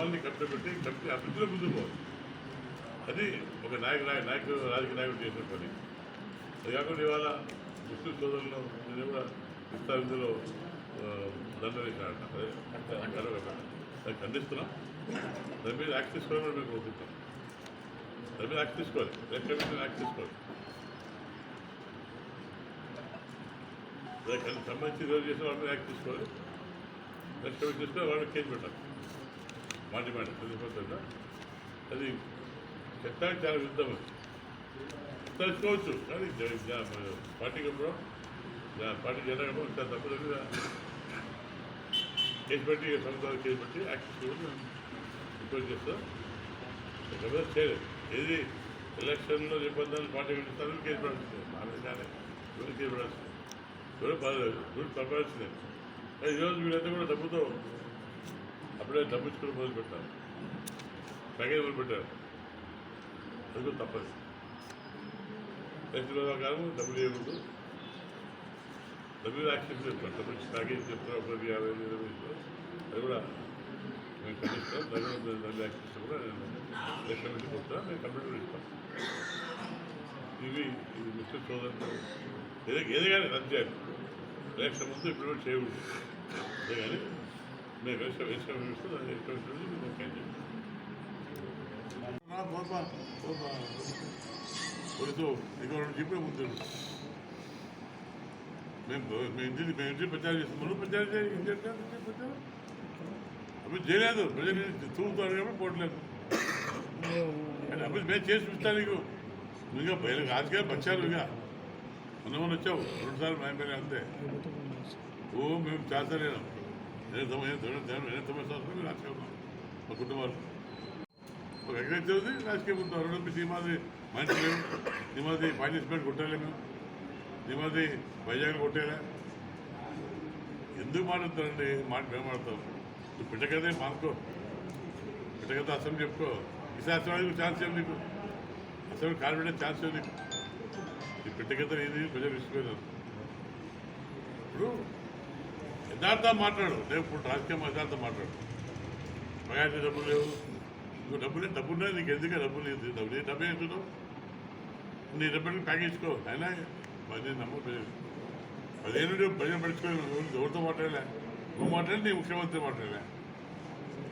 సవాల్ని కట్టబెట్టి కట్టి అభివృద్ధిలో ముందుకు పోవాలి. అది ఒక రాజకీయ నాయకుడు చేసిన పని. అది కాకుండా ఇవాళ ముస్లిం సోదరులను నేను కూడా విస్తారంలో దండ వేసినట్ట అది ఖండిస్తున్నాం. దాని మీద యాక్ట్ తీసుకోవాలని మేము కోరుకుంటాం. దాని మీద యాక్ట్ తీసుకోవాలి, కమిషన్ యాక్ట్ తీసుకోవాలి. దానికి సంబంధించి ఈరోజు చేసిన వాళ్ళని యాక్ట్ తీసుకోవాలి. నెక్స్ట్ కమిషన్ తీసుకొని వాళ్ళని కేసు పెట్టాలి. మా డిమాండ్ తెలిసిపోతుందా అది చట్టానికి చాలా విరుద్ధం. తెలుసుకోవచ్చు కానీ పార్టీకి ఇవ్వడం పార్టీ జరగడం చాలా తప్పుల మీద కేసు పెట్టి సంవత్సరాలు కేసు పెట్టి యాక్ట్ తీసుకోవడం రిక్వెస్ట్ చేస్తాం. ఎవరు చేయలేదు. ఏది ఎలక్షన్లో నిబంధనలు పార్టీ పెట్టిస్తారని కేసు పడాల్సిందే. కానీ ఎవరు కేసు పడాల్సిందే, ఎవరు పడాల్సిందే. ఈరోజు వీళ్ళంతా కూడా డబ్బుతో అప్పుడే డబ్బు ఇచ్చుకుని మొదలు పెట్టారు, ప్యాకేజ్ మొదలు పెట్టారు. అది కూడా తప్పదు. రైతుల కాలం డబ్బులు ఇవ్వకూడదు. డబ్బులు యాక్సెస్ చెప్తారు, డబ్బులు ప్యాకేజ్ చెప్తారు. ఒకరికి 50,000 అది కూడా మేము ఖండిస్తాం. డబ్బులు యాక్సెస్ కూడా నేను ఎలక్షన్ పెట్టి కొడతాను, మేము కంప్యూటర్ ఇస్తాం. ఇది ముస్లిం సోదరులు ఏది కానీ రద్దు చేయాలి. ఎలక్షన్ ముందు ఇంప్లిమెంట్ చేయకూడదు. అదే కానీ మేము ఎలక్షన్ ఇస్తూ దాన్ని ఎలక్షన్ మేము క్యాన్ చేయాలి. పోలీసు ఇంకా 2 జీపులే ముందు మేము ఇంటికి ప్రచారం చేస్తున్నాం. ప్రచారం ప్రచారం అభివృద్ధి చేయలేదు. ప్రజలు తూగుతారు కాబట్టి పోవట్లేదు. అభివృద్ధి మేము చేసి చూస్తాను. నీకు ఇంకా రాజకీయాలు వచ్చారు. ఇక మొన్న వచ్చావు 2 సార్లు మా పైన అంతే. మేము చేస్తలేను. 9 సంవత్సరాలు మేము రాజకీయం ఉన్నాం. మా కుటుంబాలు ఒక ఎక్కడైతే ఉంది రాజకీయం ఉంటాం. 2 ధీమాది మంచి లేవు, ధీమాది ఫైనాన్స్మెంట్ కొట్టలేము, ధీమాది వైజాగ్ కొట్టేలే. ఎందుకు మాట్లాడతారండి? మేము మాట్లాడతాం. నువ్వు పెట్టకదే మానుకో, పెట్టకదా అసెంబ్లీ చెప్పుకో. ఈసారి అసెంబ్లీ ఛాన్స్ ఏమి నీకు? అసెంబ్లీ కాన్ఫిడెన్స్ ఛాన్స్ ఏమి నీకు? ఈ పెట్టకదా ఏది ప్రజలు ఇచ్చిపోయినారు. ఇప్పుడు యథార్థం మాట్లాడు. నేను ఇప్పుడు రాజకీయం యథార్థం మాట్లాడు. ప్రయాణ డబ్బులు లేవు, నువ్వు డబ్బున్నా నీకు ఎందుకే డబ్బులు లేదు. డబ్బు వేస్తున్నావు, నీ డబ్బులు ప్యాకేజ్కో. అయినా 15 ప్రజలు పడుచుకోవాలి. ఎవరితో మాట్లాడలే, నువ్వు మాట్లాడి నీ ముఖ్యమంత్రి మాట్లాడలే.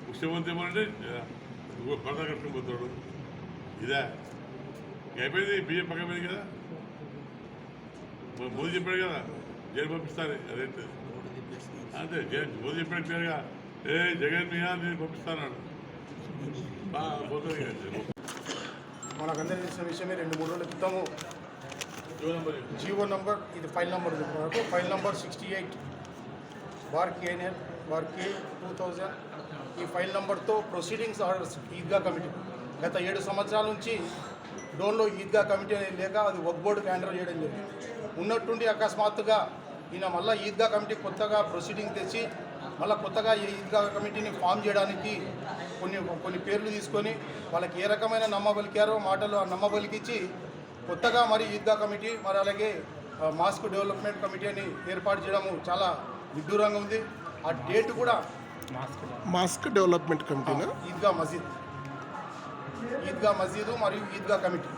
ముఖ్యమంత్రి ఏమంటే భర్త కట్టుకుని పోతాడు. ఇదా అయిపోయింది. బీజేపీ పక్కమైంది కదా. మోదీ చెప్పాడు కదా జైలు పంపిస్తాను. అదైతే అంతే. మోదీ చెప్పాడు క్లియర్గా, జగన్ మీద నేను పంపిస్తాను. మనకందరికీ తెలిసిన విషయమే. 2-3 రోజుల క్రితము జీవో నంబర్, ఇది ఫైల్ నెంబర్ మనకు ఫైల్ నెంబర్ 68/KNL/K/2000 ఈ ఫైల్ నెంబర్తో ప్రొసీడింగ్స్ ఆర్డర్స్ ఈద్గా కమిటీ గత 7 సంవత్సరాల నుంచి డోన్లో ఈద్గా కమిటీ అనేది లేక అది వక్ఫ్ బోర్డుకి హ్యాండ్ ఓవర్ చేయడం జరిగింది. ఉన్నట్టుండి అకస్మాత్తుగా ఈయన మళ్ళీ ఈద్గా కమిటీ కొత్తగా ప్రొసీడింగ్ తెచ్చి మళ్ళీ కొత్తగా ఈ ఈద్గా కమిటీని ఫామ్ చేయడానికి కొన్ని పేర్లు తీసుకొని వాళ్ళకి ఏ రకమైన నమ్మబలికారో మాటలు ఆ నమ్మబలికిచ్చి కొత్తగా మరి ఈద్గా కమిటీ మరి అలాగే మాస్క్ డెవలప్మెంట్ కమిటీ అని ఏర్పాటు చేయడము చాలా విడ్డూరంగా ఉంది. ఆ డేట్ కూడా మాస్క్ డెవలప్మెంట్ కమిటీ, ఈద్గా మసీద్ మరియు ఈద్గా కమిటీ